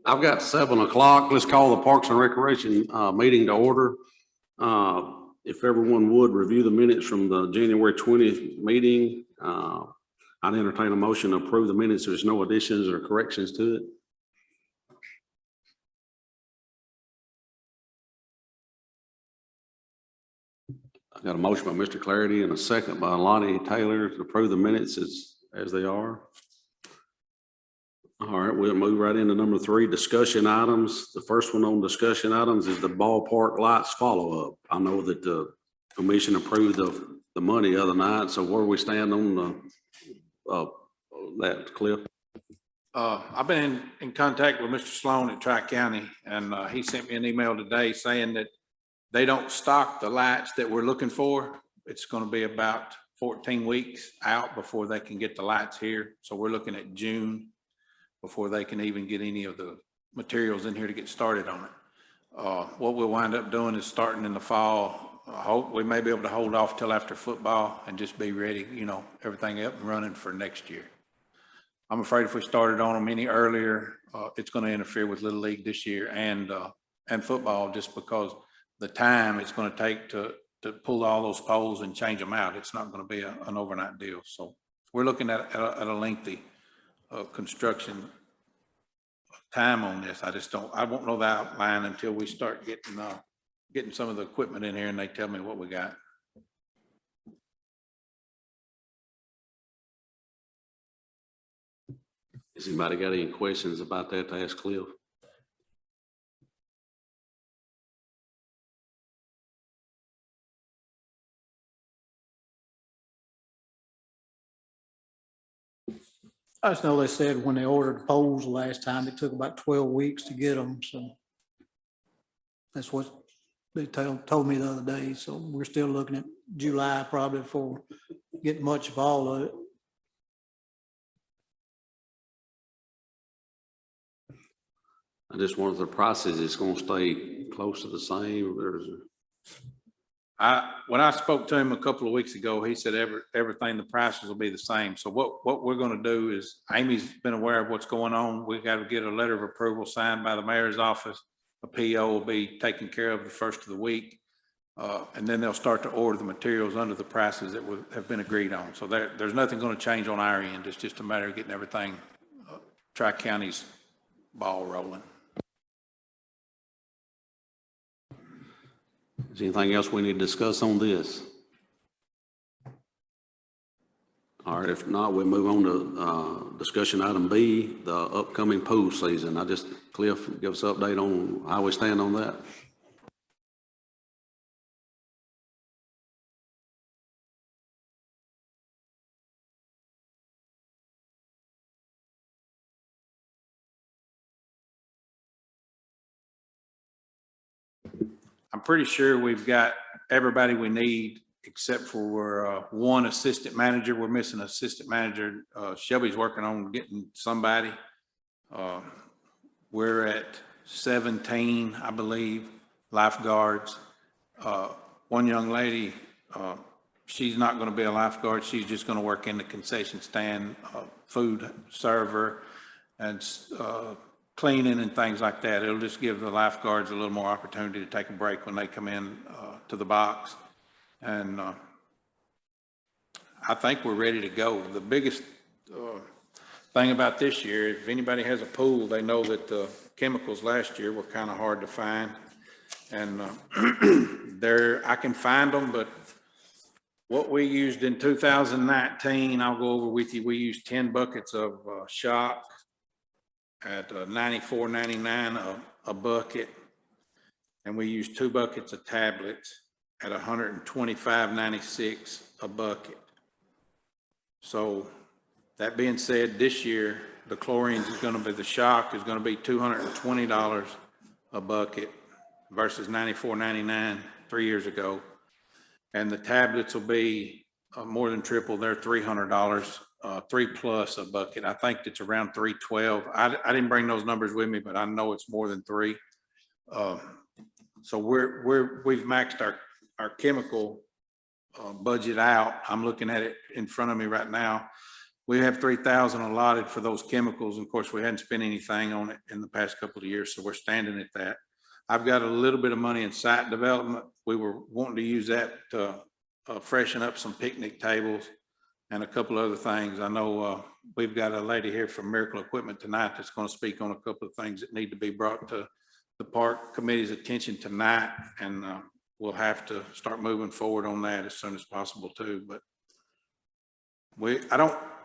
I've got 7 o'clock. Let's call the Parks and Recreation meeting to order. If everyone would review the minutes from the January 20th meeting, I'd entertain a motion to approve the minutes. There's no additions or corrections to it. I got a motion by Mr. Clarity and a second by Lonnie Taylor to approve the minutes as they are. All right, we'll move right into number 3, discussion items. The first one on discussion items is the ballpark lights follow-up. I know that the commission approved the money the other night, so where we stand on that, Cliff? I've been in contact with Mr. Sloan at Tri-County, and he sent me an email today saying that they don't stock the lights that we're looking for. It's going to be about 14 weeks out before they can get the lights here. So we're looking at June before they can even get any of the materials in here to get started on it. What we'll wind up doing is starting in the fall. I hope we may be able to hold off till after football and just be ready, you know, everything up and running for next year. I'm afraid if we started on them any earlier, it's going to interfere with Little League this year and football, just because the time it's going to take to pull all those poles and change them out. It's not going to be an overnight deal. So we're looking at a lengthy construction time on this. I won't know the outline until we start getting some of the equipment in here and they tell me what we got. Has anybody got any questions about that to ask Cliff? I just know they said when they ordered the poles last time, it took about 12 weeks to get them. So that's what they told me the other day. So we're still looking at July probably before getting much of all of it. I just wonder if the prices is going to stay close to the same. When I spoke to him a couple of weeks ago, he said everything, the prices will be the same. So what we're going to do is, Amy's been aware of what's going on. We got to get a letter of approval signed by the mayor's office. A PO will be taken care of the first of the week. And then they'll start to order the materials under the prices that have been agreed on. So there's nothing going to change on our end. It's just a matter of getting everything, Tri-County's ball rolling. Is there anything else we need to discuss on this? All right, if not, we'll move on to discussion item B, the upcoming pool season. Cliff, give us an update on how we stand on that. I'm pretty sure we've got everybody we need except for one assistant manager. We're missing an assistant manager. Shelby's working on getting somebody. We're at 17, I believe, lifeguards. One young lady, she's not going to be a lifeguard. She's just going to work in the concession stand, food server, and cleaning and things like that. It'll just give the lifeguards a little more opportunity to take a break when they come in to the box. And I think we're ready to go. The biggest thing about this year, if anybody has a pool, they know that the chemicals last year were kind of hard to find. And I can find them, but what we used in 2019, I'll go over with you. We used 10 buckets of shock at $94.99 a bucket, and we used 2 buckets of tablets at $125.96 a bucket. So that being said, this year the chlorine is going to be, the shock is going to be $220 a bucket versus $94.99 3 years ago, and the tablets will be more than triple. They're $300. 3+ a bucket. I think it's around $312. I didn't bring those numbers with me, but I know it's more than 3. So we've maxed our chemical budget out. I'm looking at it in front of me right now. we have 3,000 allotted for those chemicals. Of course, we hadn't spent anything on it in the past couple of years, so we're standing at that. I've got a little bit of money in site development. We were wanting to use that to freshen up some picnic tables and a couple other things. I know we've got a lady here from Miracle Equipment tonight that's going to speak on a couple of things that need to be brought to the park committee's attention tonight, and we'll have to start moving forward on that as soon as possible too. But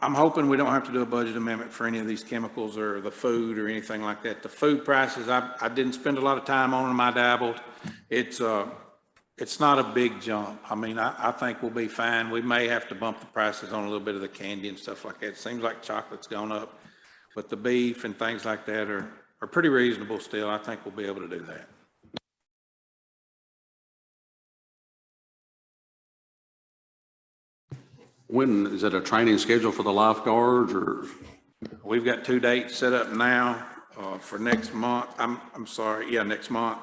I'm hoping we don't have to do a budget amendment for any of these chemicals or the food or anything like that. The food prices, I didn't spend a lot of time on them. I dabbled. It's not a big jump. I mean, I think we'll be fine. We may have to bump the prices on a little bit of the candy and stuff like that. It seems like chocolate's gone up, but the beef and things like that are pretty reasonable still. I think we'll be able to do that. When, is it a training schedule for the lifeguards or? We've got 2 dates set up now for next month. I'm sorry. Yeah, next month.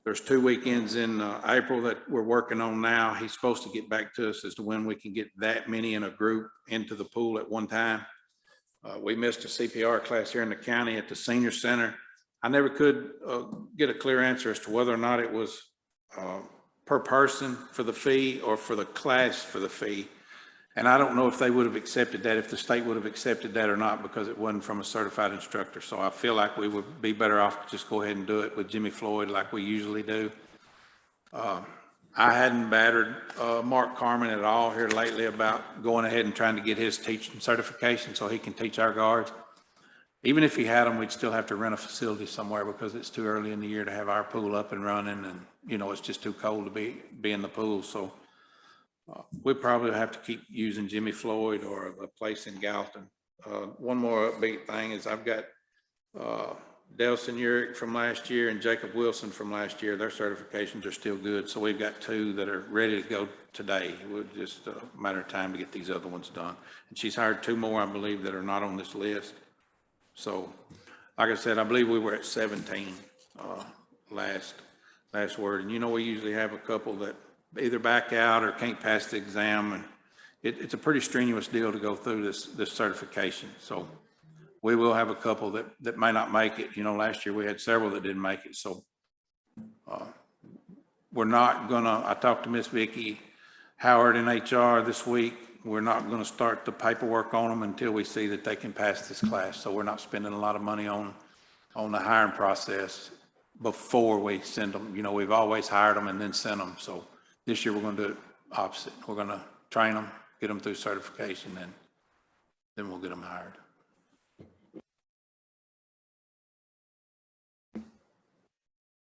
There's 2 weekends in April that we're working on now. He's supposed to get back to us as to when we can get that many in a group into the pool at one time. We missed a CPR class here in the county at the senior center. I never could get a clear answer as to whether or not it was per person for the fee or for the class for the fee. And I don't know if they would have accepted that, if the state would have accepted that or not, because it wasn't from a certified instructor. So I feel like we would be better off to just go ahead and do it with Jimmy Floyd like we usually do. I hadn't battered Mark Carmen at all here lately about going ahead and trying to get his teaching certification so he can teach our guards. Even if he had them, we'd still have to rent a facility somewhere because it's too early in the year to have our pool up and running, and you know, it's just too cold to be in the pool. So we probably have to keep using Jimmy Floyd or a place in Gallatin. One more upbeat thing is I've got Delson Urick from last year and Jacob Wilson from last year. Their certifications are still good. So we've got 2 that are ready to go today. We're just a matter of time to get these other ones done. And she's hired 2 more, I believe, that are not on this list. So like I said, I believe we were at 17 last word. And you know, we usually have a couple that either back out or can't pass the exam, and it's a pretty strenuous deal to go through this certification. So we will have a couple that may not make it. You know, last year we had several that didn't make it. So we're not gonna, I talked to Miss Vicki Howard in HR this week. We're not gonna start the paperwork on them until we see that they can pass this class. So we're not spending a lot of money on the hiring process before we send them. You know, we've always hired them and then sent them. So this year we're going to do it opposite. We're going to train them, get them through certification, and then we'll get them hired.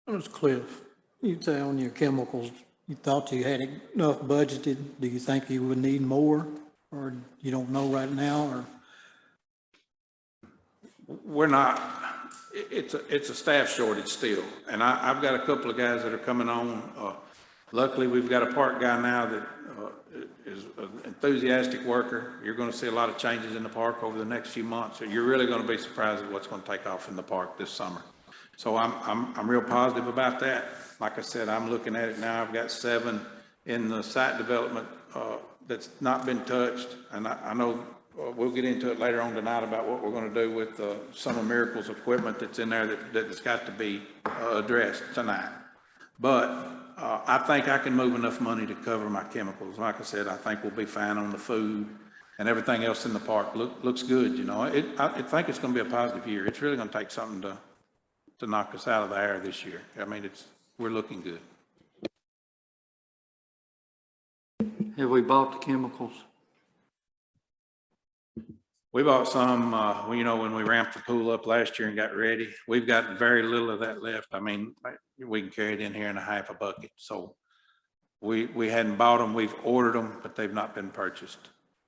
Ms. Cliff, you say on your chemicals, you thought you had enough budgeted. Do you think you would need more, or you don't know right now, or? We're not. It's a staff shortage still, and I've got a couple of guys that are coming on. Luckily, we've got a park guy now that is an enthusiastic worker. You're going to see a lot of changes in the park over the next few months. So you're really going to be surprised at what's going to take off in the park this summer. So I'm real positive about that. Like I said, I'm looking at it now. I've got 7 in the site development that's not been touched, and I know we'll get into it later on tonight about what we're going to do with some of Miracle's equipment that's in there that's got to be addressed tonight. But I think I can move enough money to cover my chemicals. Like I said, I think we'll be fine on the food, and everything else in the park looks good. You know, I think it's going to be a positive year. It's really going to take something to knock us out of the air this year. I mean, we're looking good. Have we bought the chemicals? We bought some, you know, when we ramped the pool up last year and got ready. We've got very little of that left. I mean, we can carry it in here in a half a bucket. So we hadn't bought them. We've ordered them, but they've not been purchased.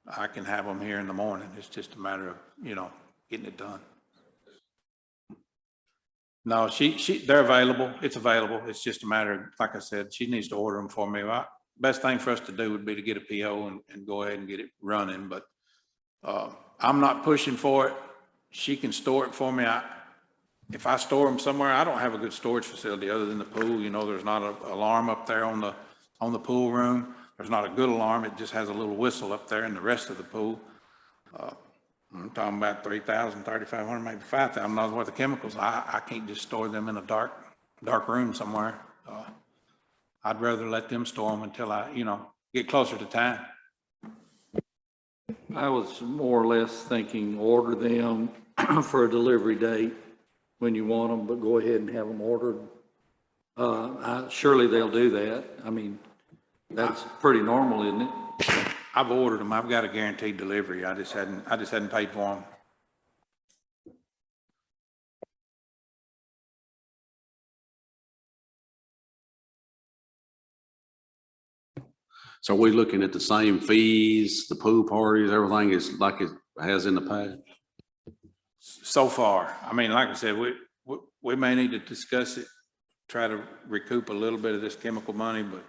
I can have them here in the morning. It's just a matter of, you know, getting it done. No, they're available. It's available. It's just a matter of, like I said, she needs to order them for me. Best thing for us to do would be to get a PO and go ahead and get it running. But I'm not pushing for it. She can store it for me. If I store them somewhere, I don't have a good storage facility other than the pool. You know, there's not an alarm up there on the pool room. There's not a good alarm. It just has a little whistle up there in the rest of the pool. I'm talking about 3,000, 3,500, maybe $5,000 worth of chemicals. I can't just store them in a dark room somewhere. I'd rather let them store them until I, get closer to time. I was more or less thinking order them for a delivery date when you want them, but go ahead and have them ordered. Surely they'll do that. I mean, that's pretty normal, isn't it? I've ordered them. I've got a guaranteed delivery. I just hadn't paid for them. So we looking at the same fees, the pool parties, everything is like it has in the past? So far, I mean, like I said, we may need to discuss it, try to recoup a little bit of this chemical money, but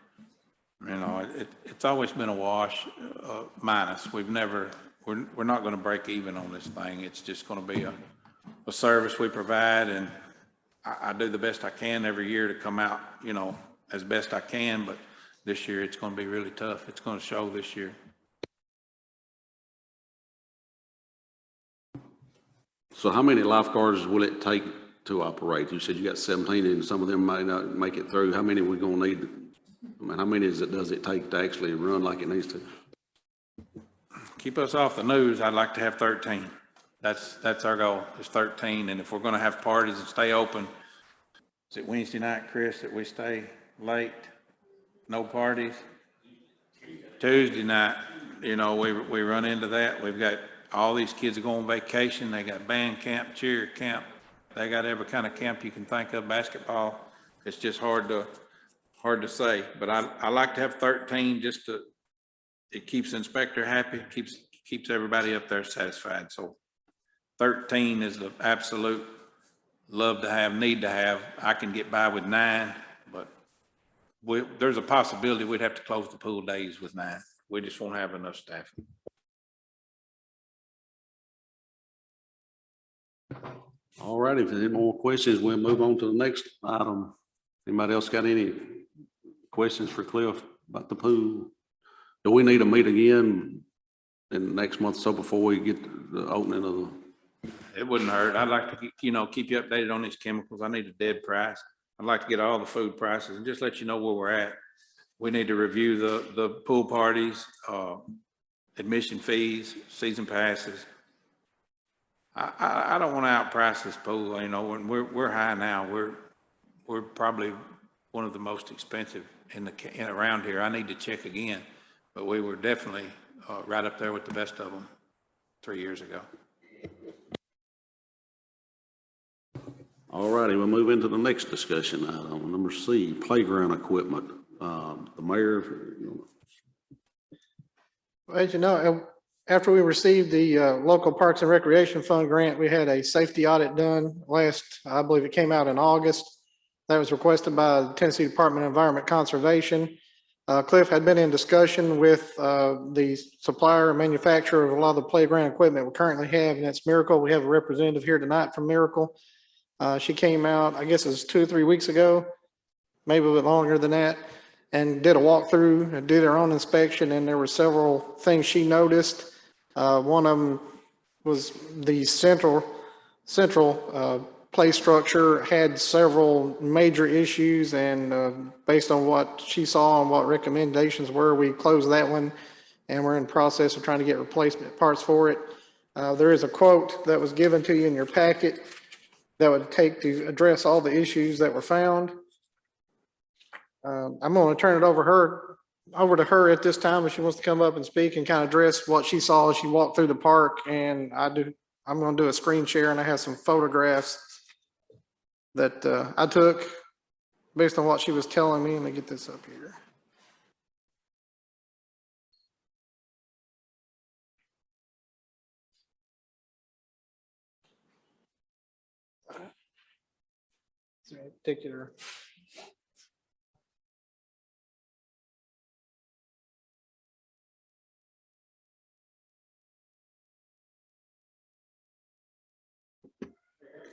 it's always been a wash, minus. We're not going to break even on this thing. It's just going to be a service we provide, and I do the best I can every year to come out, as best I can, but this year it's going to be really tough. It's going to show this year. So how many lifeguards will it take to operate? You said you got 17 and some of them might not make it through. How many are we going to need? I mean, how many does it take to actually run like it needs to? Keep us off the news. I'd like to have 13. That's our goal, is 13. And if we're going to have parties and stay open, is it Wednesday night, Chris, that we stay late? No parties? Tuesday night, we run into that. We've got all these kids are going on vacation. They got band camp, cheer camp. They got every kind of camp you can think of, basketball. It's just hard to say, but I like to have 13 it keeps the inspector happy, keeps everybody up there satisfied. So 13 is the absolute love to have, need to have. I can get by with 9, but there's a possibility we'd have to close the pool days with 9. We just won't have enough staffing. All right, if there's any more questions, we'll move on to the next item. Anybody else got any questions for Cliff about the pool? Do we need to meet again in the next month or so before we get the opening of the? It wouldn't hurt. I'd like to, keep you updated on these chemicals. I need a dead price. I'd like to get all the food prices and just let you know where we're at. We need to review the pool parties, admission fees, season passes. I don't want to outprice this pool. When we're high now. We're probably one of the most expensive around here. I need to check again, but we were definitely right up there with the best of them 3 years ago. All righty, we'll move into the next discussion item, number C, playground equipment. The mayor. Well, as you know, after we received the local Parks and Recreation Fund grant, we had a safety audit done I believe it came out in August. That was requested by the Tennessee Department of Environment Conservation. Cliff had been in discussion with the supplier and manufacturer of a lot of the playground equipment we currently have, and that's Miracle. We have a representative here tonight from Miracle. She came out, I guess it was 2 or 3 weeks ago, maybe a bit longer than that, and did a walkthrough and did her own inspection, and there were several things she noticed. One of them was the central play structure had several major issues, and based on what she saw and what recommendations were, we closed that one, and we're in the process of trying to get replacement parts for it. There is a quote that was given to you in your packet that would take to address all the issues that were found. I'm going to turn it over to her at this time if she wants to come up and speak and kind of address what she saw as she walked through the park. And I'm going to do a screen share, and I have some photographs that I took based on what she was telling me. Let me get this up here. Particular.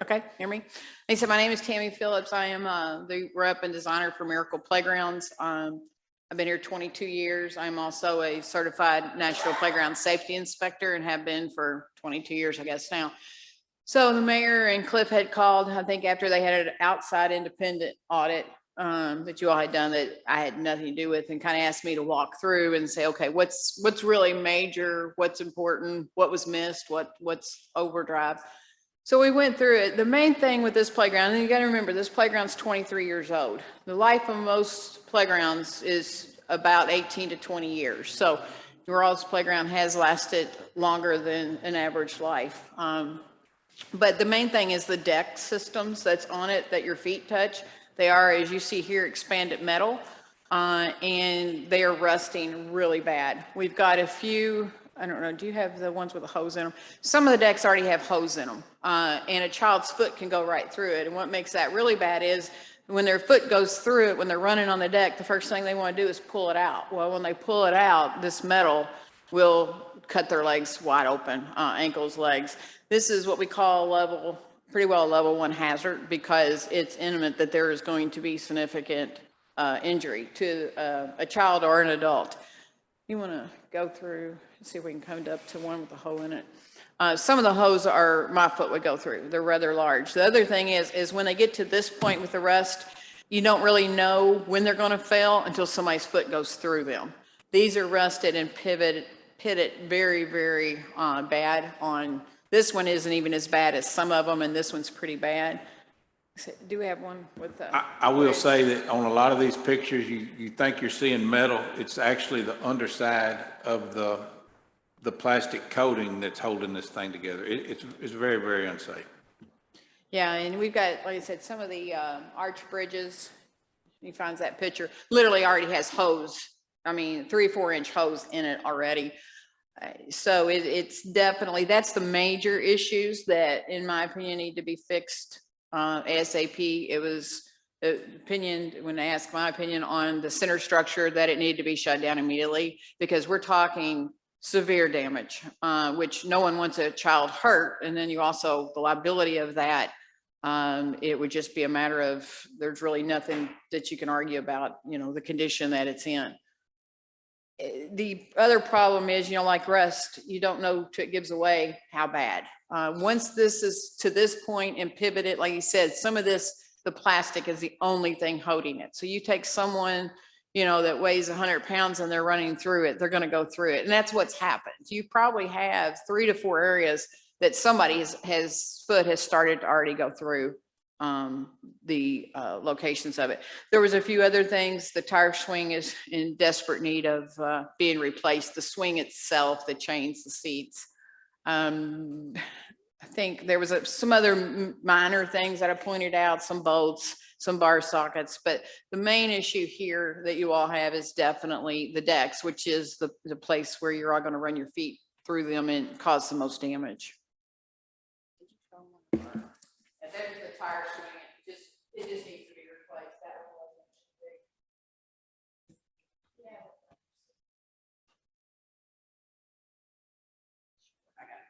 Okay, hear me? Like I said, my name is Tammy Phillips. I am the rep and designer for Miracle Playgrounds. I've been here 22 years. I'm also a certified National Playground Safety Inspector and have been for 22 years, I guess now. So the mayor and Cliff had called, I think after they had an outside independent audit that you all had done that I had nothing to do with, and kind of asked me to walk through and say, okay, what's really major, what's important, what was missed, what's overdrive. So we went through it. The main thing with this playground, and you got to remember, this playground's 23 years old. The life of most playgrounds is about 18 to 20 years. So Rawls Playground has lasted longer than an average life. But the main thing is the deck systems that's on it that your feet touch. They are, as you see here, expanded metal, and they are rusting really bad. We've got a few, I don't know, do you have the ones with a hose in them? Some of the decks already have hose in them, and a child's foot can go right through it. And what makes that really bad is when their foot goes through it, when they're running on the deck, the first thing they want to do is pull it out. Well, when they pull it out, this metal will cut their legs wide open, ankles, legs. This is what we call pretty well a level 1 hazard, because it's imminent that there is going to be significant injury to a child or an adult. You want to go through and see if we can come up to one with a hole in it. Some of the holes my foot would go through. They're rather large. The other thing is when they get to this point with the rust, you don't really know when they're going to fail until somebody's foot goes through them. These are rusted and pitted very, very bad on. This one isn't even as bad as some of them, and this one's pretty bad. Do we have one with the? I will say that on a lot of these pictures, you think you're seeing metal. It's actually the underside of the plastic coating that's holding this thing together. It's very, very unsafe. Yeah, and we've got, like I said, some of the arch bridges. He finds that picture, literally already has hose. I mean, 3 or 4 inch hose in it already. So it's definitely, that's the major issues that, in my opinion, need to be fixed ASAP. It was the opinion, when I asked my opinion on the center structure, that it needed to be shut down immediately, because we're talking severe damage, which no one wants a child hurt. And then you also, the liability of that, it would just be a matter of, there's really nothing that you can argue about, the condition that it's in. The other problem is, like rust, you don't know till it gives away how bad. Once this is to this point and pivoted, like you said, some of this, the plastic is the only thing holding it. So you take someone, that weighs 100 pounds and they're running through it, they're going to go through it. And that's what's happened. You probably have 3 to 4 areas that somebody's foot has started to already go through the locations of it. There was a few other things. The tire swing is in desperate need of being replaced. The swing itself, the chains, the seats. I think there was some other minor things that I pointed out, some bolts, some bar sockets, but the main issue here that you all have is definitely the decks, which is the place where you're all going to run your feet through them and cause the most damage. And there's the tire swing. It just needs to be replaced. Yeah. I got it.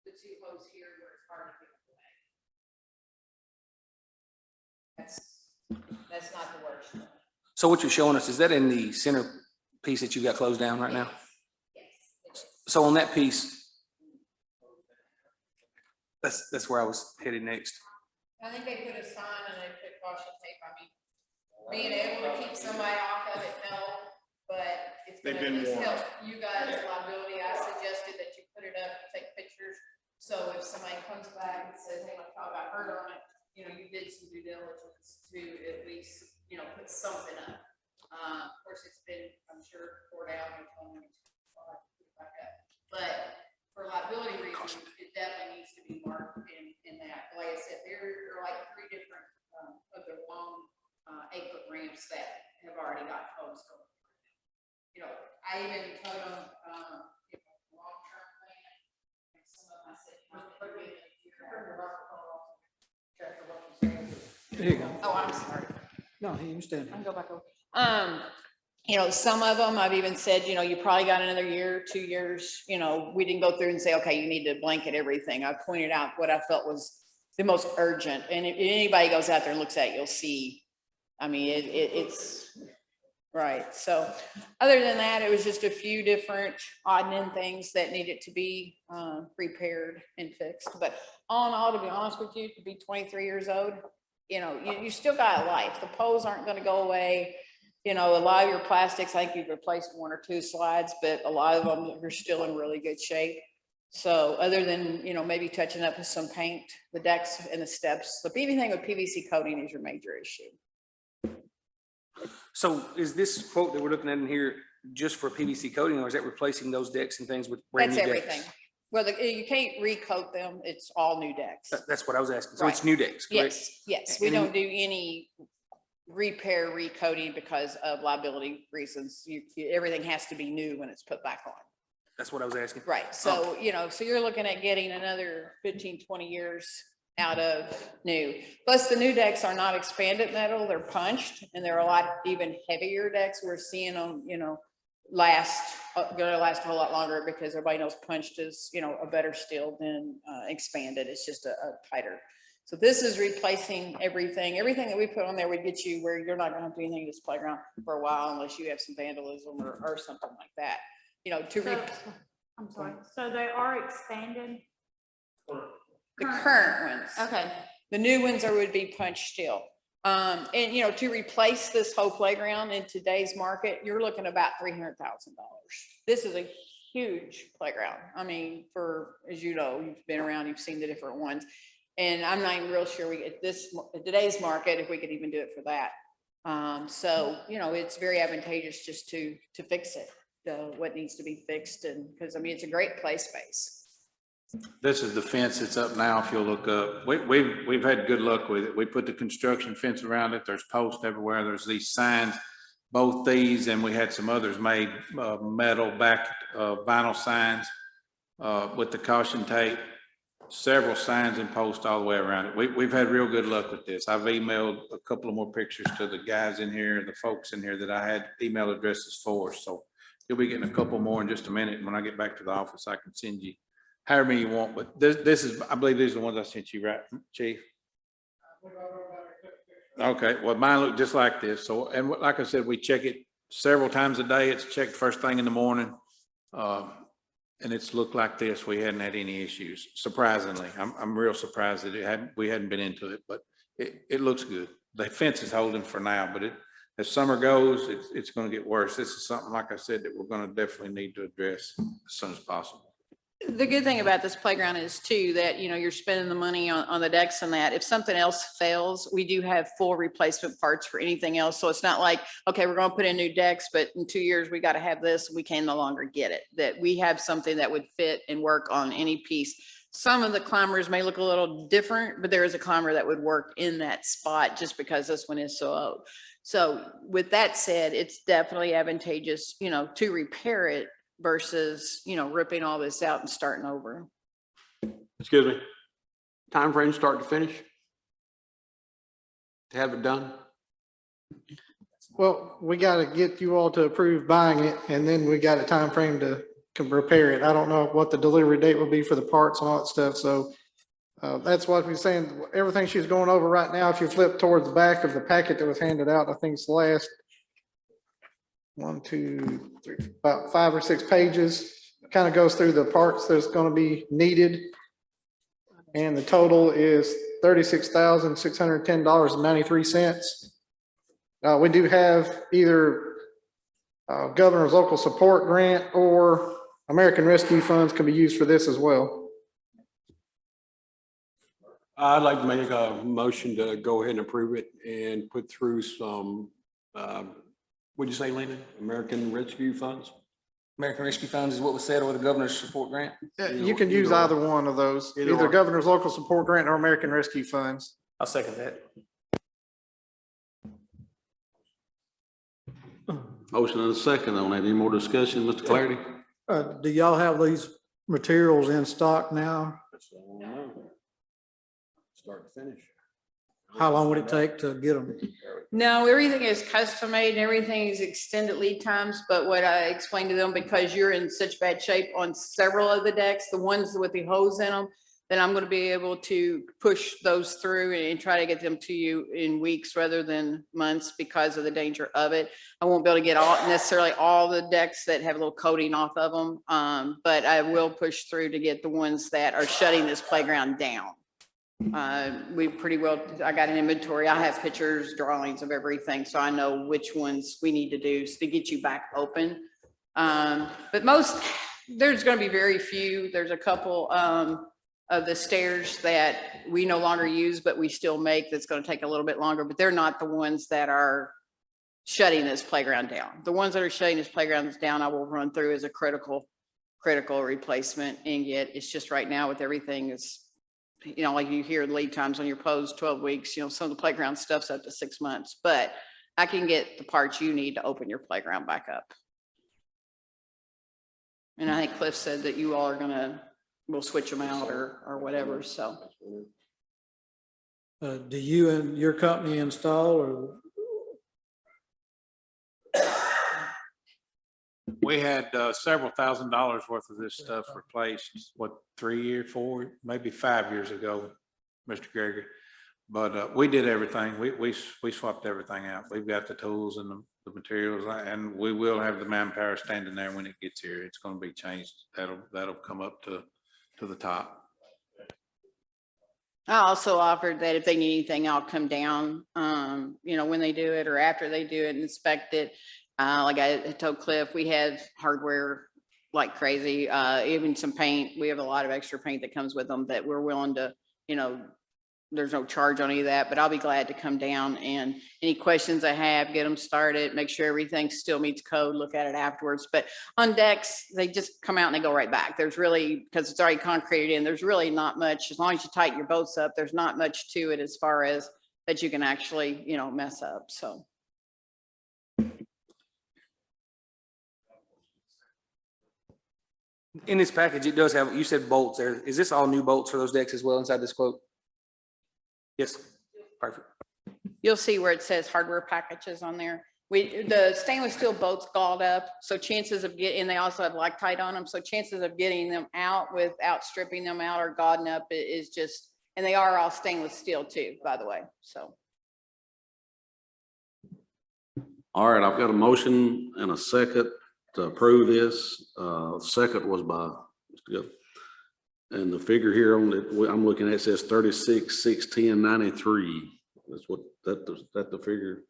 The 2 hose here where it's hard to get away. That's not the worst. So what you're showing us, is that in the center piece that you got closed down right now? Yes. So on that piece, that's where I was headed next. I think they put a sign and they put caution tape. I mean, being able to keep somebody off of it, no, but it's gonna at least help you guys' liability. I suggested that you put it up, take pictures. So if somebody comes back and says, hey, my child got hurt on it, you did some due diligence to at least, put something up. Of course, it's been, I'm sure, poured out and told me to put it back up. But for liability reasons, it definitely needs to be marked in that. Like I said, there are like 3 different of the long 8-foot ramps that have already got hose going. I even told them, long-term plan. And some of them I said, Here you go. oh, I'm sorry. No, he was standing. I can go back over. Some of them, I've even said, you probably got another year, 2 years, we didn't go through and say, okay, you need to blanket everything. I pointed out what I felt was the most urgent. And if anybody goes out there and looks at it, you'll see, it's right. So other than that, it was just a few different odd and end things that needed to be repaired and fixed. But all in all, to be honest with you, to be 23 years old, you still got life. The poles aren't going to go away. A lot of your plastics, I think you've replaced 1 or 2 slides, but a lot of them are still in really good shape. So other than, maybe touching up with some paint, the decks and the steps, so anything with PVC coating is your major issue. So is this quote that we're looking at in here just for PVC coating, or is that replacing those decks and things with brand That's new everything. decks? Well, you can't recoat them. It's all new decks. That's what I was asking. So it's Right. new decks, correct? Yes. We And then- don't do any repair, recoating because of liability reasons. Everything has to be new when it's put back on. That's what I was asking. Right. So, so you're looking at getting another 15, 20 years out of new. Plus the new decks are not expanded metal, they're punched, and they're a lot even heavier decks. We're seeing them, gonna last a whole lot longer because everybody knows punched is, a better steel than expanded. It's just a tighter. So this is replacing everything that we put on there would get you where you're not gonna have to do anything to this playground for a while unless you have some vandalism or something like that. I'm sorry, so they are expanded? The current ones. Okay, The new ones would be punched steel. And to replace this whole playground in today's market, you're looking about $300,000. This is a huge playground. As you've been around, you've seen the different ones. And I'm not even real sure today's market, if we could even do it for that. It's very advantageous just to fix it, what needs to be fixed. And because it's a great play space. This is the fence that's up now. If you'll look up, we've had good luck with it. We put the construction fence around it. There's posts everywhere. There's these signs, both these, and we had some others made, metal back, vinyl signs, with the caution tape, several signs and posts all the way around it. We've had real good luck with this. I've emailed a couple of more pictures to the guys in here, the folks in here that I had email addresses for. So you'll be getting a couple more in just a minute. When I get back to the office, I can send you however many you want, but this is, I believe these are the ones I sent you, right, Chief? Okay, well, mine look just like this. So, and like I said, we check it several times a day. It's checked first thing in the morning. And it's looked like this. We hadn't had any issues, surprisingly. I'm real surprised that we hadn't been into it, but it looks good. The fence is holding for now, but as summer goes, it's going to get worse. This is something, like I said, that we're going to definitely need to address as soon as possible. The good thing about this playground is too, that, you're spending the money on the decks and that if something else fails, we do have full replacement parts for anything else. So it's not like, okay, we're going to put in new decks, but in 2 years, we got to have this. We can no longer get it. That we have something that would fit and work on any piece. Some of the climbers may look a little different, but there is a climber that would work in that spot just because this one is so old. So with that said, it's definitely advantageous, to repair it versus, ripping all this out and starting over. Excuse me, time frame start to finish? To have it done? Well, we got to get you all to approve buying it, and then we got a time frame to repair it. I don't know what the delivery date will be for the parts and all that stuff. So that's what we're saying. Everything she's going over right now, if you flip towards the back of the packet that was handed out, I think it's the last 1, 2, 3, about 5 or 6 pages. Kind of goes through the parts that's going to be needed. And the total is $36,610.93. We do have either governor's local support grant or American Rescue Funds can be used for this as well. I'd like to make a motion to go ahead and approve it and put through some, what'd you say, Lena? American Rescue Funds? American Rescue Funds is what was said, or the governor's support grant? You can use either one of those, either governor's local support grant or American Rescue Funds. I'll second that. Motion and a second on that. Any more discussion, Mr. Clarity? Do y'all have these materials in stock now? Start to finish. How long would it take to get them? No, everything is custom made and everything is extended lead times, but what I explained to them, because you're in such bad shape on several of the decks, the ones with the hose in them, then I'm gonna be able to push those through and try to get them to you in weeks rather than months because of the danger of it. I won't be able to get necessarily all the decks that have a little coating off of them, but I will push through to get the ones that are shutting this playground down. We pretty well, I got an inventory. I have pictures, drawings of everything, so I know which ones we need to do to get you back open. But there's gonna be very few. There's a couple of the stairs that we no longer use, but we still make, that's gonna take a little bit longer, but they're not the ones that are shutting this playground down. The ones that are shutting this playground down, I will run through as a critical replacement and get. It's just right now with everything is, you know, like you hear lead times on your post 12 weeks, you know, some of the playground stuff's up to 6 months, but I can get the parts you need to open your playground back up. And I think Cliff said that you all are we'll switch them out or whatever, so. Do you and your company install, or? We had several $1,000s worth of this stuff replaced, what, 3 years, 4, maybe 5 years ago, Mr. Gregory. But we did everything. We swapped everything out. We've got the tools and the materials, and we will have the manpower standing there when it gets here. It's going to be changed. That'll come up to the top. I also offered that if they need anything, I'll come down, you know, when they do it or after they do it and inspect it. Like I told Cliff, we have hardware like crazy, even some paint. We have a lot of extra paint that comes with them that we're willing to, you know, there's no charge on any of that, but I'll be glad to come down and any questions I have, get them started, make sure everything still meets code, look at it afterwards. But on decks, they just come out and they go right back. There's really, because it's already concreted in, there's really not much, as long as you tighten your boats up, there's not much to it as far as that you can actually, you know, mess up, so. In this package, it does have, you said bolts there. Is this all new bolts for those decks as well inside this quote? Yes, perfect. You'll see where it says hardware packages on there. The stainless steel bolts galled up, so chances of getting, and they also have Loctite on them, so chances of getting them out without stripping them out or gauding up is just, and they are all stainless steel too, by the way, so. All right, I've got a motion and a second to approve this. Second was by Mr. Gill. And the figure here on it, I'm looking at says 36,610.93. That's what that the figure.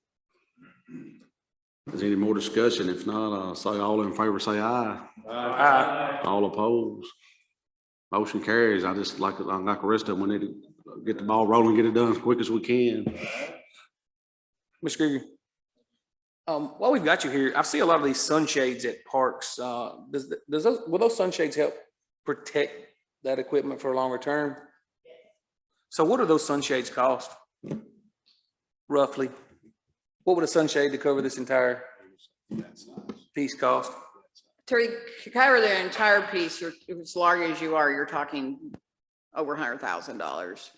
Is there any more discussion? If not, I'll say all in favor, say aye. Aye. All opposed. Motion carries. I just like the rest of them, we need to get the ball rolling, get it done as quick as we can. Mr. Gregory, while we've got you here, I see a lot of these sunshades at parks. Will those sunshades help protect that equipment for a longer term? So what do those sunshades cost? Roughly? What would a sunshade to cover this entire piece cost? To cover the entire piece, if it's large as you are, you're talking over $100,000.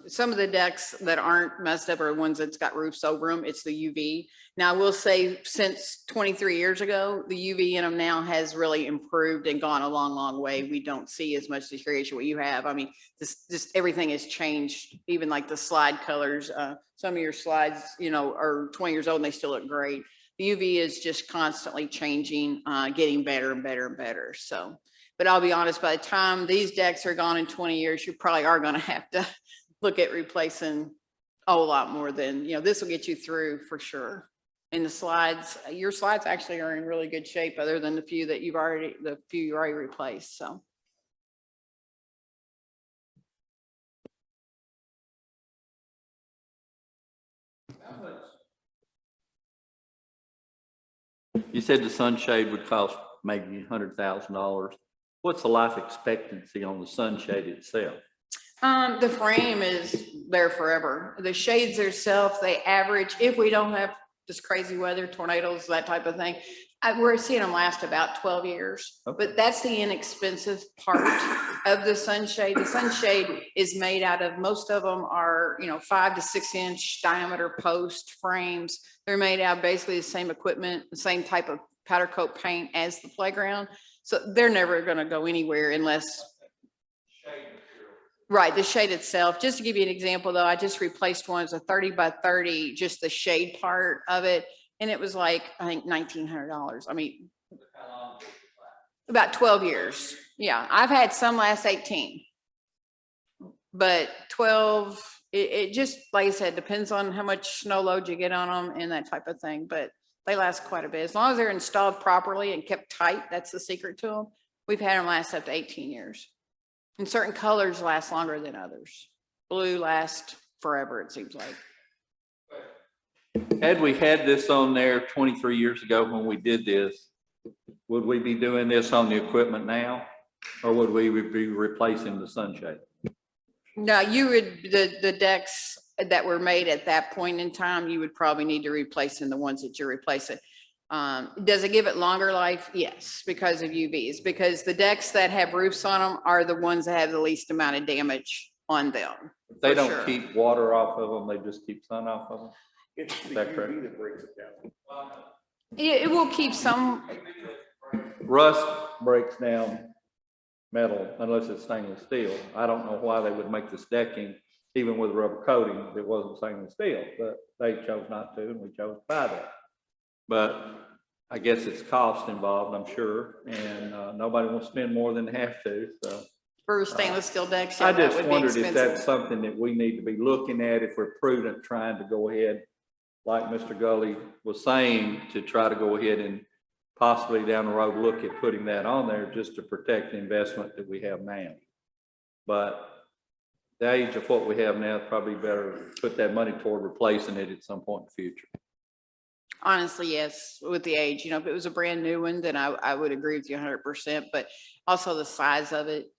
Some of the decks that aren't messed up are ones that's got roofs over them. It's the UV. Now, I will say since 23 years ago, the UV in them now has really improved and gone a long, long way. We don't see as much deterioration what you have. I mean, just everything has changed, even like the slide colors. Some of your slides, you know, are 20 years old and they still look great. The UV is just constantly changing, getting better and better and better. So, but I'll be honest, by the time these decks are gone in 20 years, you probably are going to have to look at replacing a whole lot more than, you know, this will get you through for sure. And the slides, your slides actually are in really good shape other than the few you already replaced. So. You said the sunshade would cost maybe $100,000. What's the life expectancy on the sunshade itself? The frame is there forever. The shades themselves, they average, if we don't have just crazy weather, tornadoes, that type of thing. We're seeing them last about 12 years, but that's the inexpensive part of the sunshade. The sunshade is made out of, most of them are, 5 to 6 inch diameter post frames. They're made out of basically the same equipment, the same type of powder coat paint as the playground. So they're never going to go anywhere unless. Right, the shade itself. Just to give you an example, though, I just replaced one. It's a 30 by 30, just the shade part of it. And it was like, I think $1,900. I mean, about 12 years. Yeah, I've had some last 18. But 12, it just, like I said, depends on how much snow load you get on them and that type of thing. But they last quite a bit. As long as they're installed properly and kept tight, that's the secret to them. We've had them last up to 18 years. And certain colors last longer than others. Blue lasts forever, it seems like. Had we had this on there 23 years ago when we did this, would we be doing this on the equipment now? Or would we be replacing the sunshade? No, you would, the decks that were made at that point in time, you would probably need to replace in the ones that you're replacing. Does it give it longer life? Yes, because of UVs, because the decks that have roofs on them are the ones that have the least amount of damage on them. If they for don't sure. keep water off of them, they just keep sun off of them? It's Is that correct? that brings it down. It will keep some, Rust breaks down metal unless it's stainless steel. I don't know why they would make this decking, even with rubber coating, if it wasn't stainless steel, but they chose not to, and we chose to buy that. But I guess it's cost involved, I'm sure, and nobody wants to spend more than they have to, so. for stainless steel decks, yeah, I that just would be wondered if that's expensive. something that we need to be looking at, if we're prudent, trying to go ahead, like Mr. Gully was saying, to try to go ahead and possibly down the road, look at putting that on there just to protect the investment that we have now. But the age of what we have now, probably better put that money toward replacing it at some point in the future. Honestly, yes, with the age, if it was a brand new one, then I would agree with you 100%, but also the size of it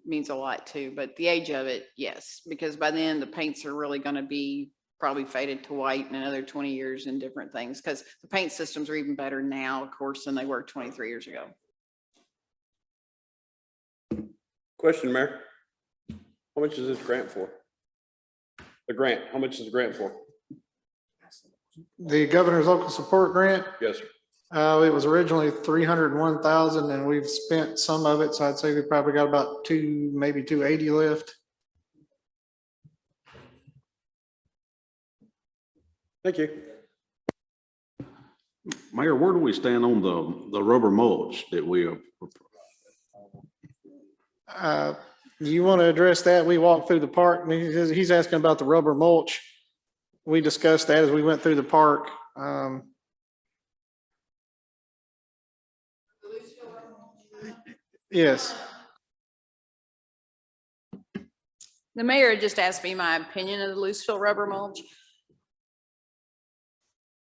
means a lot too. But the age of it, yes, because by then the paints are really going to be probably faded to white in another 20 years and different things, because the paint systems are even better now, of course, than they were 23 years ago. Question, Mayor. How much is this grant for? The grant, how much is the grant for? The governor's local support grant, Yes, sir. it was originally 301,000 and we've spent some of it. So I'd say we probably got about maybe 280 left. Thank you. Mayor, where do we stand on the rubber mulch that we are? You want to address that? We walked through the park. I mean, he's asking about the rubber mulch. We discussed that as we went through the park. Yes. The mayor just asked me my opinion of the loose fill rubber mulch.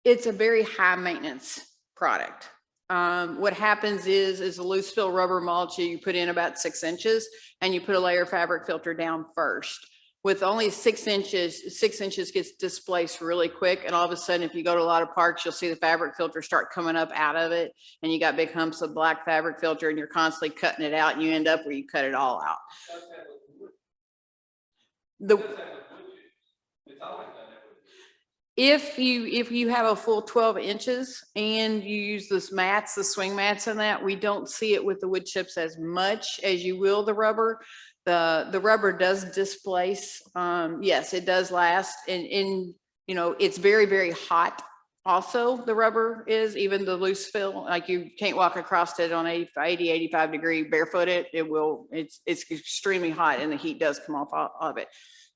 It's a very high maintenance product. What happens is the loose fill rubber mulch, you put in about 6 inches and you put a layer of fabric filter down first. With only 6 inches, 6 inches gets displaced really quick. And all of a sudden, if you go to a lot of parks, you'll see the fabric filter start coming up out of it. And you got big humps of black fabric filter and you're constantly cutting it out and you end up where you cut it all out. If you have a full 12 inches and you use those mats, the swing mats and that, we don't see it with the wood chips as much as you will the rubber. The rubber does displace. Yes, it does last. And it's very, very hot. Also, the rubber is, even the loose fill, like you can't walk across it on 80, 85 degree barefooted. It's extremely hot and the heat does come off of it.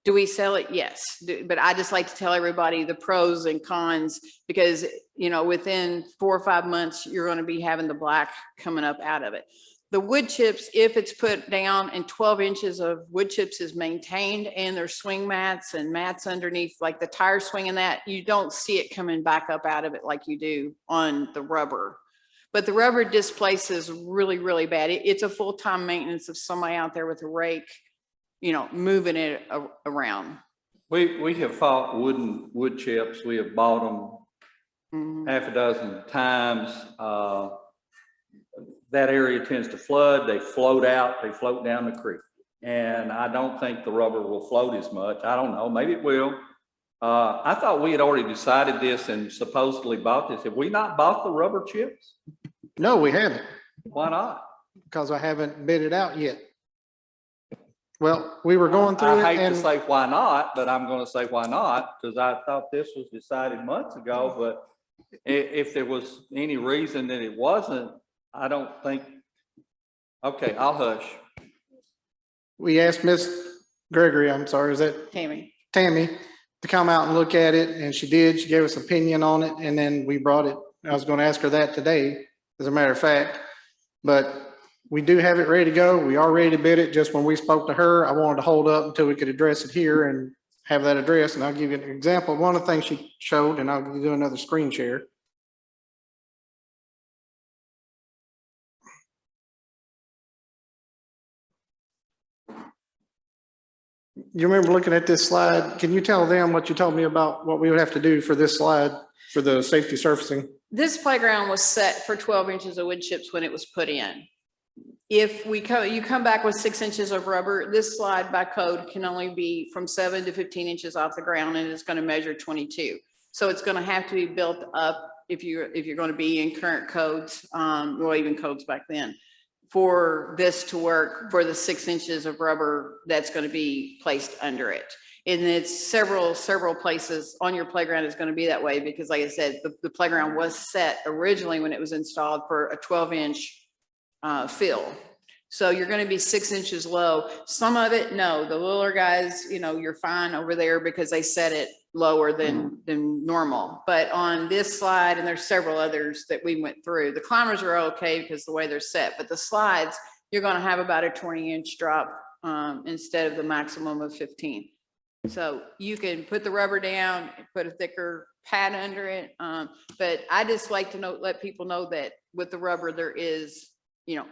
Do we sell it? Yes. But I just like to tell everybody the pros and cons, because, within 4 or 5 months, you're going to be having the black coming up out of it. The wood chips, if it's put down and 12 inches of wood chips is maintained and there's swing mats and mats underneath, like the tire swing and that, you don't see it coming back up out of it like you do on the rubber. But the rubber displaces really, really bad. It's a full-time maintenance of somebody out there with a rake, moving it around. We have bought wood chips. We have bought them Mhm. half a dozen times. That area tends to flood, they float out, they float down the creek. And I don't think the rubber will float as much. I don't know, maybe it will. I thought we had already decided this and supposedly bought this. Have we not bought the rubber chips? No, we haven't, Why not? because I haven't bid it out yet. Well, we were going through it I hate to and say why not, but I'm gonna say why not, because I thought this was decided months ago, but if there was any reason that it wasn't, I don't think, okay, I'll hush. we asked Miss Gregory, I'm sorry, is that Tammy. Tammy, to come out and look at it, and she did. She gave us opinion on it, and then we brought it. I was going to ask her that today, as a matter of fact, but we do have it ready to go. We are ready to bid it. Just when we spoke to her, I wanted to hold up until we could address it here and have that address. And I'll give you an example. One of the things she showed, and I'll do another screen share. You remember looking at this slide? Can you tell them what you told me about what we would have to do for this slide for the safety surfacing? This playground was set for 12 inches of wood chips when it was put in. If you come back with 6 inches of rubber, this slide by code can only be from 7 to 15 inches off the ground, and it's going to measure 22. So it's going to have to be built up if you're going to be in current codes, or even codes back then, for this to work, for the 6 inches of rubber that's going to be placed under it. And it's several places on your playground is going to be that way, because like I said, the playground was set originally when it was installed for a 12-inch fill. So you're going to be 6 inches low. Some of it, no, the littler guys, you're fine over there because they set it lower than normal. But on this slide, and there's several others that we went through, the climbers are okay because the way they're set, but the slides, you're going to have about a 20-inch drop instead of the maximum of 15. So you can put the rubber down and put a thicker pad under it. But I just like to let people know that with the rubber, there is,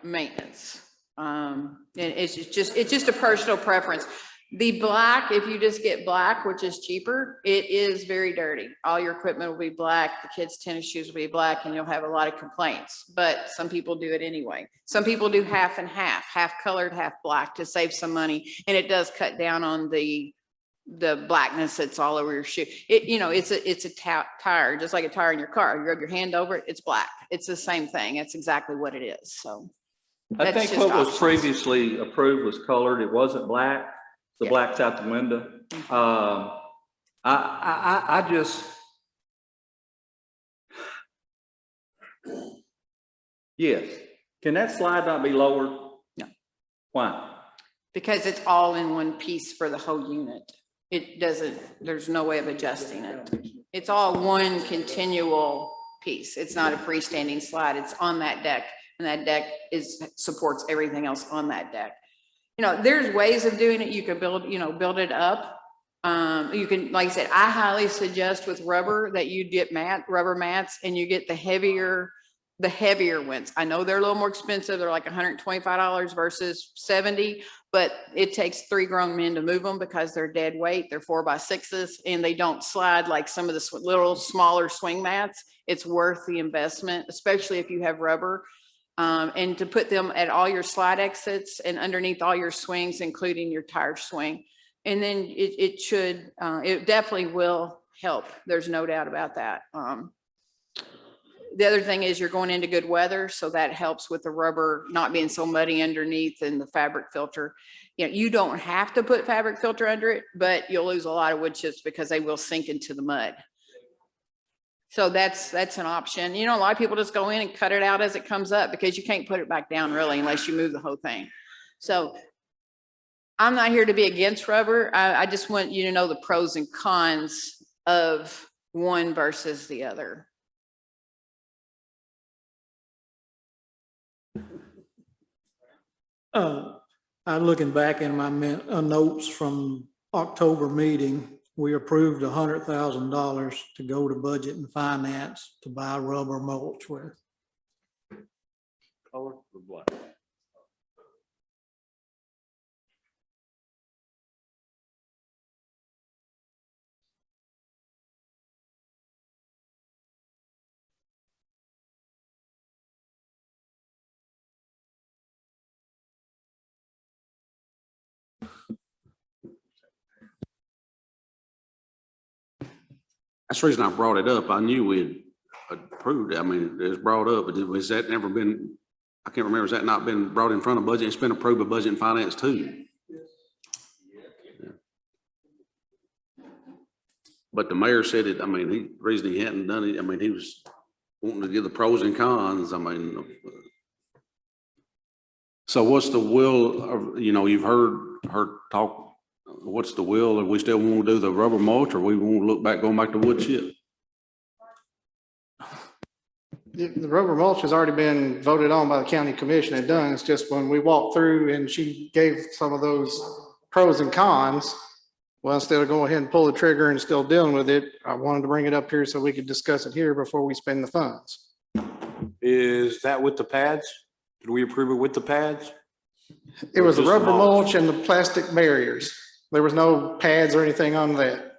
maintenance. And it's just a personal preference. The black, if you just get black, which is cheaper, it is very dirty. All your equipment will be black. The kids' tennis shoes will be black, and you'll have a lot of complaints. But some people do it anyway. Some people do half and half colored, half black, to save some money. And it does cut down on the blackness that's all over your shoe. It's a tire, just like a tire in your car. You rub your hand over it, it's black. It's the same thing. That's exactly what it is. So I think what was previously approved was colored. It wasn't black. The Yeah. black's out the window. I just, yes. Can that slide not be lowered? No. Why? because it's all in one piece for the whole unit. It doesn't, there's no way of adjusting it. It's all one continual piece. It's not a freestanding slide. It's on that deck, and that deck supports everything else on that deck. There's ways of doing it. You could build it up. You can, like I said, I highly suggest with rubber that you get rubber mats, and you get the heavier ones. I know they're a little more expensive. They're like $125 versus $70, but it takes 3 grown men to move them because they're dead weight. They're 4x6s, and they don't slide like some of the little smaller swing mats. It's worth the investment, especially if you have rubber. And to put them at all your slide exits and underneath all your swings, including your tire swing. And then it definitely will help. There's no doubt about that. The other thing is you're going into good weather, so that helps with the rubber not being so muddy underneath and the fabric filter. You don't have to put fabric filter under it, but you'll lose a lot of wood chips because they will sink into the mud. So that's an option. A lot of people just go in and cut it out as it comes up because you can't put it back down really unless you move the whole thing. So I'm not here to be against rubber. I just want you to know the pros and cons of one versus the other. I'm looking back in my notes from October meeting. We approved $100,000 to go to budget and finance to buy rubber mulch with. Color or black? That's the reason I brought it up. I knew we had approved it. I mean, it was brought up, but has that never been, I can't remember, has that not been brought in front of budget? It's been approved by Budget and Finance too. Yeah. But the mayor said it, I mean, the reason he hadn't done it, I mean, he was wanting to give the pros and cons. I mean, so what's the will of, you know, you've heard her talk, what's the will? If we still want to do the rubber mulch, or we want to look back, going back to wood chip? The rubber mulch has already been voted on by the county commission and done. It's just when we walked through and she gave some of those pros and cons, well, instead of going ahead and pull the trigger and still dealing with it, I wanted to bring it up here so we could discuss it here before we spend the funds. Is that with the pads? Did we approve it with the pads? It was the Just rubber mulch. mulch and the plastic barriers. There was no pads or anything on that.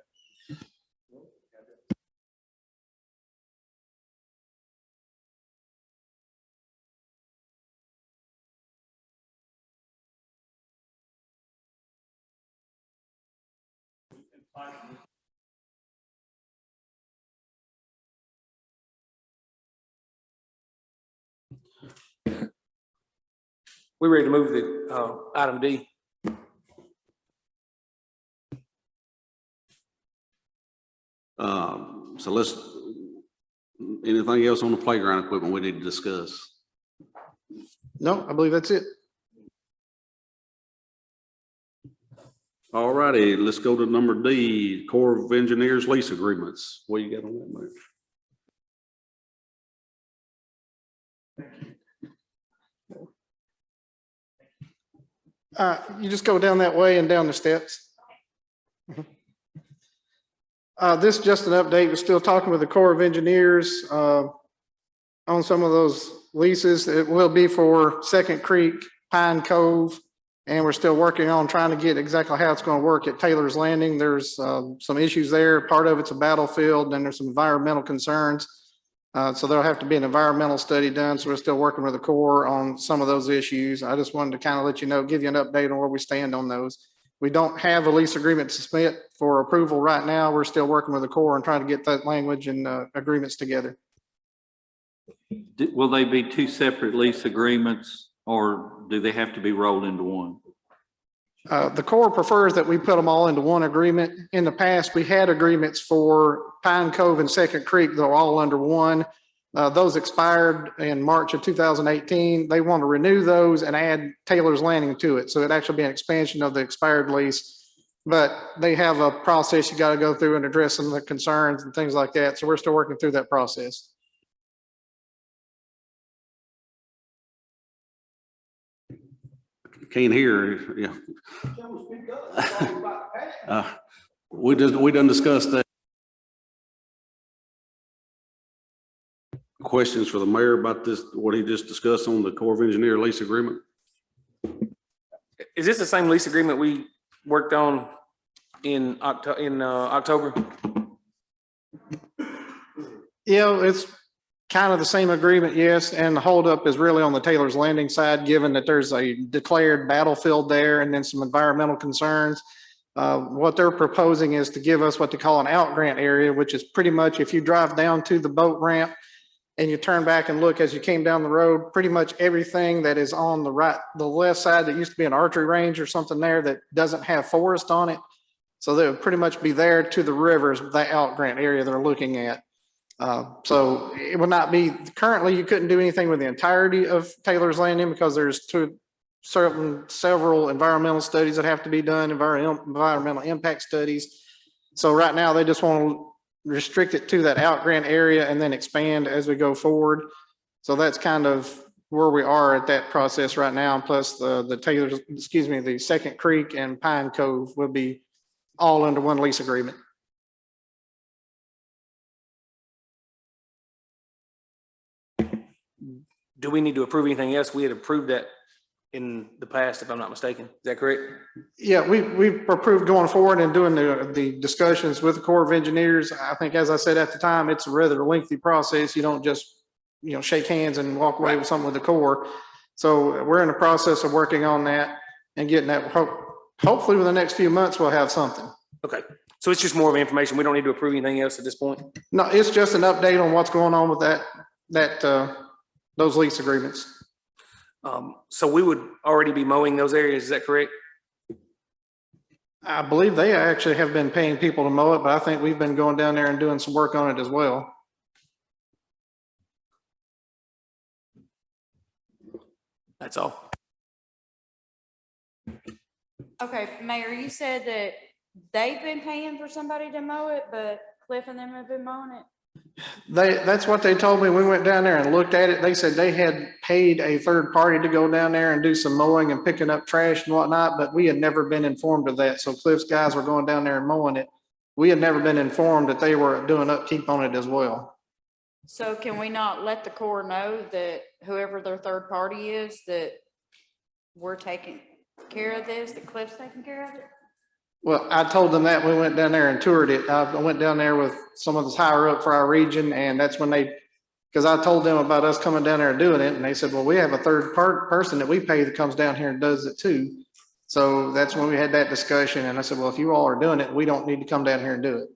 We ready to move the, item D? So let's, anything else on the playground equipment we need to discuss? No, I believe that's it. All righty, let's go to number D, Corps of Engineers lease agreements. What you got on that, Mayor? You just go down that way and down the steps. This is just an update. We're still talking with the Corps of Engineers on some of those leases. It will be for Second Creek, Pine Cove, and we're still working on trying to get exactly how it's going to work at Taylor's Landing. There's some issues there. Part of it's a battlefield, and there's some environmental concerns. So there'll have to be an environmental study done. So we're still working with the Corps on some of those issues. I just wanted to kind of let you know, give you an update on where we stand on those. We don't have a lease agreement to submit for approval right now. We're still working with the Corps and trying to get that language and agreements together. Will they be two separate lease agreements, or do they have to be rolled into one? The Corps prefers that we put them all into one agreement. In the past, we had agreements for Pine Cove and Second Creek. They're all under one. Those expired in March of 2018. They want to renew those and add Taylor's Landing to it. So it'd actually be an expansion of the expired lease. But they have a process you got to go through and address some of the concerns and things like that. So we're still working through that process. Can't hear, yeah. We done discussed that. Questions for the mayor about this, what he just discussed on the Corps of Engineer lease agreement? Is this the same lease agreement we worked on in October? Yeah, it's kind of the same agreement, yes. And the holdup is really on the Taylor's Landing side, given that there's a declared battlefield there and then some environmental concerns. What they're proposing is to give us what they call an out grant area, which is pretty much if you drive down to the boat ramp and you turn back and look as you came down the road, pretty much everything that is on the right, the left side that used to be an archery range or something there that doesn't have forest on it. So they would pretty much be there to the rivers, that out grant area they're looking at. So it would not be, currently you couldn't do anything with the entirety of Taylor's Landing because there's several environmental studies that have to be done, environmental impact studies. So right now they just want to restrict it to that out grant area and then expand as we go forward. So that's kind of where we are at that process right now. Plus the Second Creek and Pine Cove will be all under one lease agreement. Do we need to approve anything else? We had approved that in the past, if I'm not mistaken. Is that correct? Yeah, we've approved going forward and doing the discussions with the Corps of Engineers. I think, as I said at the time, it's a rather lengthy process. You don't just, shake hands and walk away with something with the Corps. So we're in the process of working on that and getting that. Hopefully within the next few months, we'll have something. Okay. So it's just more of information. We don't need to approve anything else at this point. No, it's just an update on what's going on with those lease agreements. So we would already be mowing those areas. Is that correct? I believe they actually have been paying people to mow it, but I think we've been going down there and doing some work on it as well. That's all. Okay, Mayor, you said that they've been paying for somebody to mow it, but Cliff and them have been mowing it? That's what they told me. We went down there and looked at it. They said they had paid a third party to go down there and do some mowing and picking up trash and whatnot, but we had never been informed of that. So Cliff's guys were going down there and mowing it. We had never been informed that they were doing upkeep on it as well. So can we not let the Corps know that whoever their third party is, that we're taking care of this, that Cliff's taking care of it? Well, I told them that we went down there and toured it. I went down there with some of the higher up for our region, and that's when because I told them about us coming down there and doing it, and they said, well, we have a third person that we pay that comes down here and does it too. So that's when we had that discussion, and I said, well, if you all are doing it, we don't need to come down here and do it.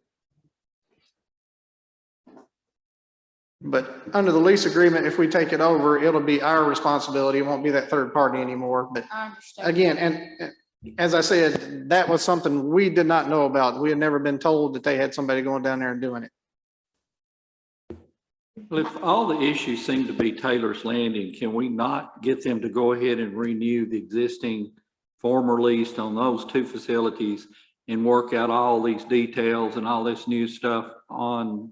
But under the lease agreement, if we take it over, it'll be our responsibility. It won't be that third party anymore. But I understand. again, and as I said, that was something we did not know about. We had never been told that they had somebody going down there and doing it. Well, if all the issues seem to be Taylor's Landing, can we not get them to go ahead and renew the existing former lease on those two facilities and work out all these details and all this new stuff on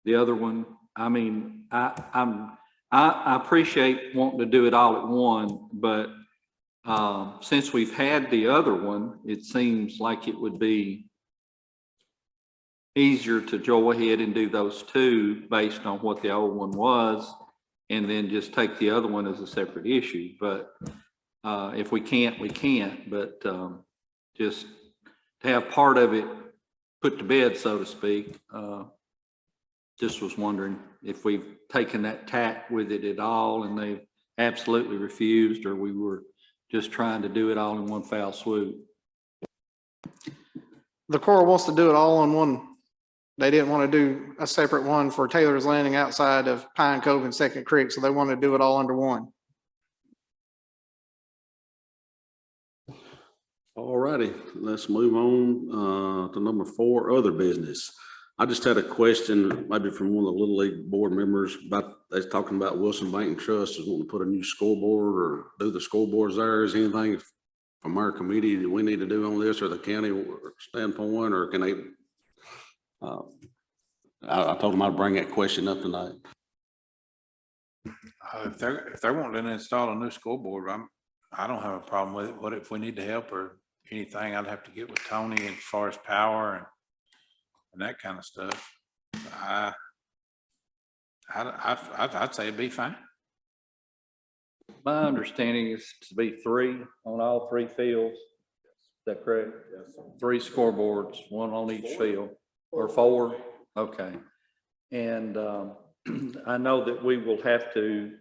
the other one? I mean, I appreciate wanting to do it all at one, but since we've had the other one, it seems like it would be easier to go ahead and do those two based on what the old one was, and then just take the other one as a separate issue. But if we can't, we can't. But just to have part of it put to bed, so to speak, just was wondering if we've taken that tack with it at all and they've absolutely refused, or we were just trying to do it all in one foul swoop. The Corps wants to do it all in one. They didn't want to do a separate one for Taylor's Landing outside of Pine Cove and Second Creek, so they want to do it all under one. All righty, let's move on to number 4, other business. I just had a question, maybe from one of the Little League board members, about, they was talking about Wilson Bank and Trust is wanting to put a new scoreboard or do the scoreboards there. Is anything from our committee that we need to do on this, or the county standpoint, or can they? I told them I'd bring that question up tonight. If they're wanting to install a new scoreboard, I don't have a problem with it. What if we need to help or anything? I'd have to get with Tony as far as power and that kind of stuff. I'd say it'd be fine. My understanding is to be 3 on all 3 fields. Is that correct? Yes. 3 scoreboards, 1 on each field, or 4? Okay. And I know that we will have to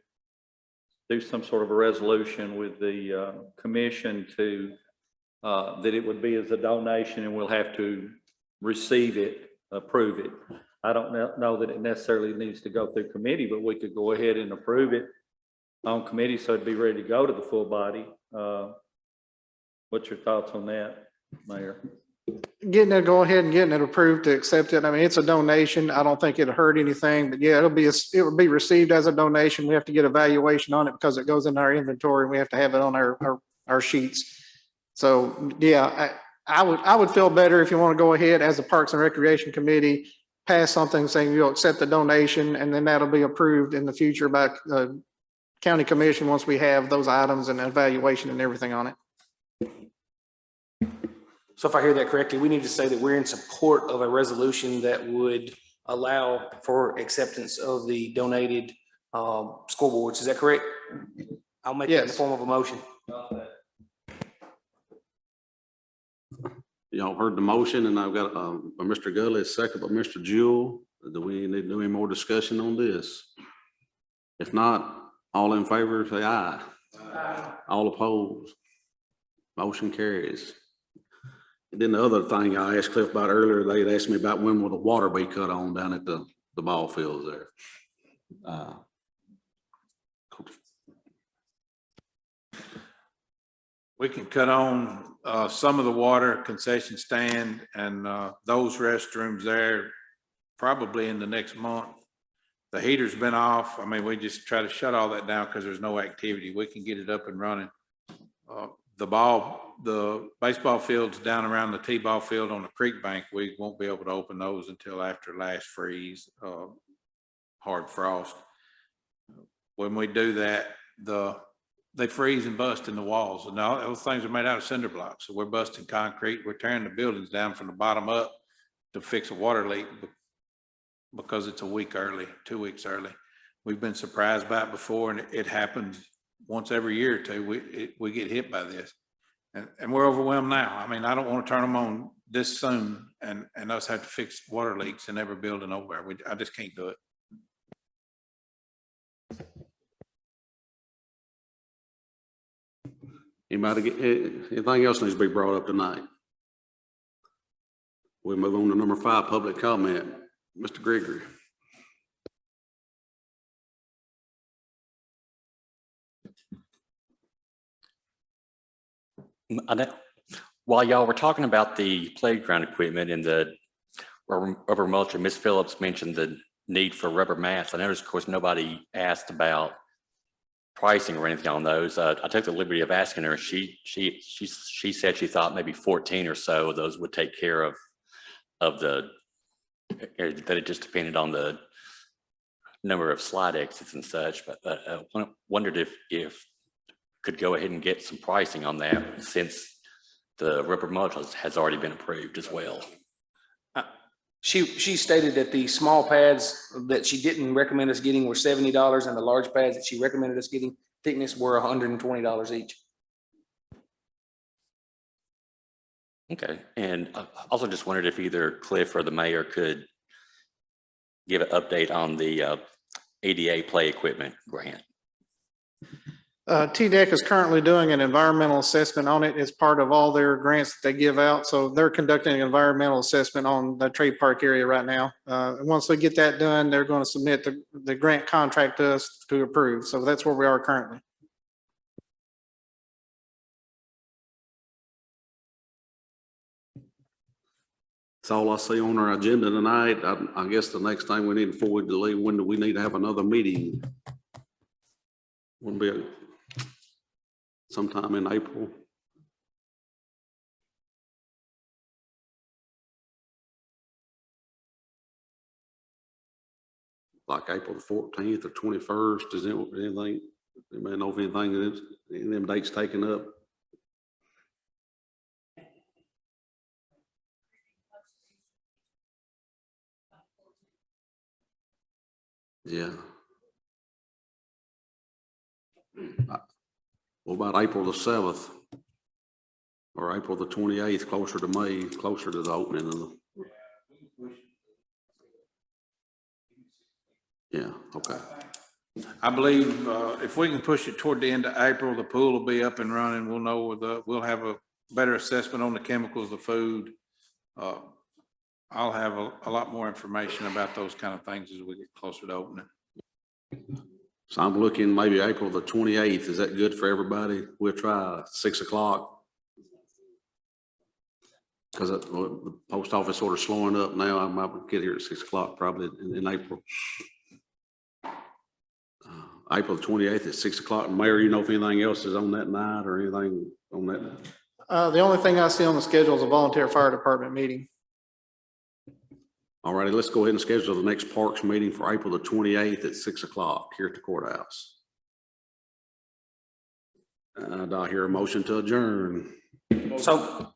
do some sort of a resolution with the commission to that it would be as a donation, and we'll have to receive it, approve it. I don't know that it necessarily needs to go through committee, but we could go ahead and approve it on committee so it'd be ready to go to the full body. What's your thoughts on that, Mayor? Getting it, go ahead and getting it approved to accept it. I mean, it's a donation. I don't think it'll hurt anything, but yeah, it will be received as a donation. We have to get a valuation on it because it goes in our inventory and we have to have it on our sheets. So yeah, I would feel better if you want to go ahead as a Parks and Recreation Committee, pass something saying you'll accept the donation, and then that'll be approved in the future by the county commission once we have those items and evaluation and everything on it. So if I hear that correctly, we need to say that we're in support of a resolution that would allow for acceptance of the donated scoreboards. Is that correct? I'll make that in the form of a motion. Y'all heard the motion, and I've got Mr. Gully, second by Mr. Jewell. Do we need to do any more discussion on this? If not, all in favor, say aye. Aye. All opposed? Motion carries. then the other thing I asked Cliff about earlier, they had asked me about when will the water be cut on down at the ball fields there. We can cut on some of the water concession stand and those restrooms there probably in the next month. The heater's been off. I mean, we just try to shut all that down because there's no activity. We can get it up and running. The baseball fields down around the T-ball field on the creek bank, we won't be able to open those until after last freeze, hard frost. When we do that, they freeze and bust in the walls, and all those things are made out of cinder blocks. So we're busting concrete. We're tearing the buildings down from the bottom up to fix a water leak because it's a week early, 2 weeks early. We've been surprised by it before, and it happens once every year or two. We get hit by this, and we're overwhelmed now. I mean, I don't want to turn them on this soon and us have to fix water leaks in every building over there. I just can't do it. Anybody get, anything else needs to be brought up tonight? We move on to number 5, public comment. Mr. Gregory. While y'all were talking about the playground equipment and the rubber mulcher, Ms. Phillips mentioned the need for rubber mats. I noticed, of course, nobody asked about pricing or anything on those. I took the liberty of asking her. She said she thought maybe 14 or so of those would take care of the, that it just depended on the number of slide exits and such. But I wondered if could go ahead and get some pricing on that since the rubber mulch has already been approved as well. She stated that the small pads that she didn't recommend us getting were $70, and the large pads that she recommended us getting thickness were $120 each. Okay, and I also just wondered if either Cliff or the mayor could give an update on the ADA play equipment grant. TDEC is currently doing an environmental assessment on it as part of all their grants that they give out. So they're conducting an environmental assessment on the trade park area right now. And once they get that done, they're going to submit the grant contract to us to approve. So that's where we are currently. That's all I see on our agenda tonight. I guess the next thing we need before we leave, when do we need to have another meeting? Wouldn't be sometime in April. Like April the 14th or 21st, is there anything, anybody know if anything is, any of them dates taken up? Yeah. What about April the 7th? Or April the 28th, closer to May, closer to the opening of the. Yeah, okay. I believe if we can push it toward the end of April, the pool will be up and running. We'll know we'll have a better assessment on the chemicals, the food. I'll have a lot more information about those kind of things as we get closer to opening. So I'm looking maybe April the 28th. Is that good for everybody? We'll try 6 o'clock. Because the post office sort of slowing up now. I might get here at 6 o'clock probably in April. April the 28th at 6 o'clock. Mayor, you know if anything else is on that night or anything on that? The only thing I see on the schedule is a volunteer fire department meeting. All righty, let's go ahead and schedule the next Parks meeting for April the 28th at 6 o'clock here at the courthouse. And I hear a motion to adjourn. Second.